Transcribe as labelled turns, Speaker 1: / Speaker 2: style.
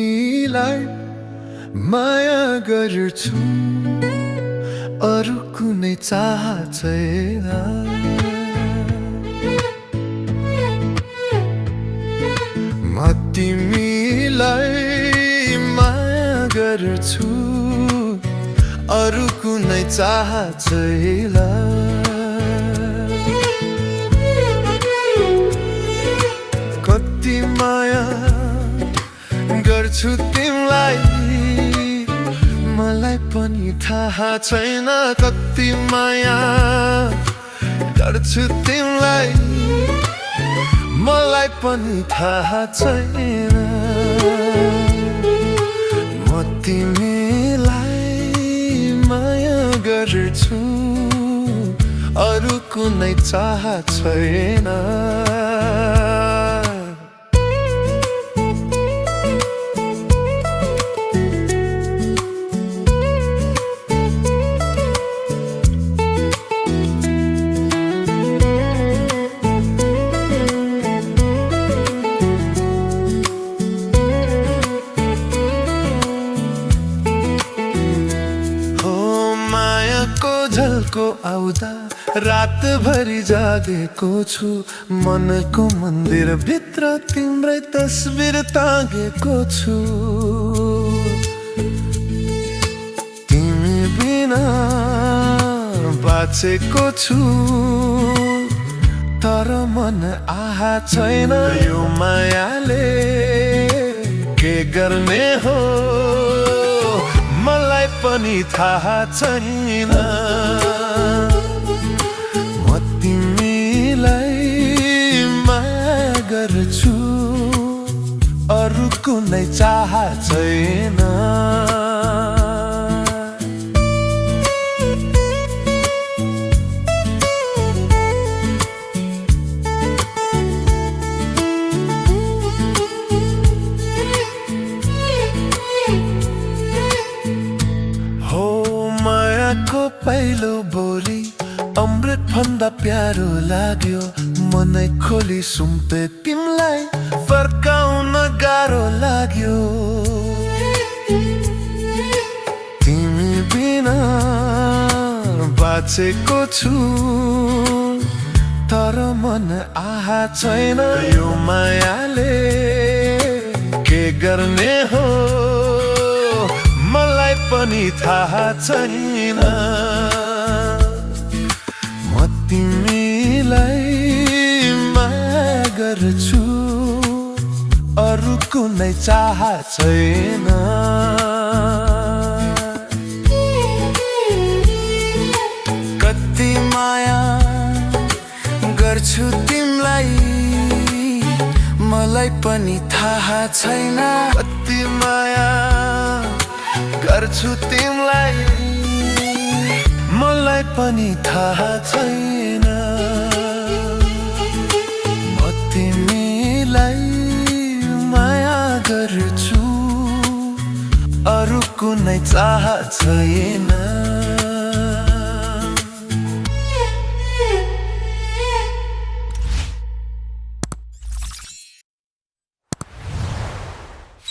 Speaker 1: तिमीलाई माया गर्छु अरु कुनै चाह छैन म तिमीलाई माया गर्छु अरु कुनै चाह छैन कति माया गर्छु तिमीलाई मलाई पनि थाहा छैन कति माया गर्छु तिमीलाई मलाई पनि थाहा छैन म तिमीलाई माया गर्छु अरु कुनै चाह छैन झल्को आउँदा रातभरि जागेको छु मनको मन्दिर भित्र तिम्रै तस्बिर टाँगेको छु तिमी बिना बाँचेको छु तर मन आहा छैन यो मायाले के गर्ने हो मलाई पनि थाहा छैन म तिमीलाई माया गर्छु अरु कुनै चाह छैन पहिलो बोली अमृत भन्दा प्यारो लाग्यो मनै खोली सुम्पे तिमीलाई फर्काउन गाह्रो लाग्यो तिमी बिना बाँचेको छु तर मन आहा छैन यो मायाले के गर्ने हो मलाई पनि थाहा छैन म तिमीलाई माया गर्छु अरु कुनै चाह छैन कति माया गर्छु तिमीलाई मलाई पनि थाहा छैन कति माया गर्छु तिमीलाई मलाई पनि थाहा छैन म तिमीलाई माया गर्छु अरु कुनै चाह छैन।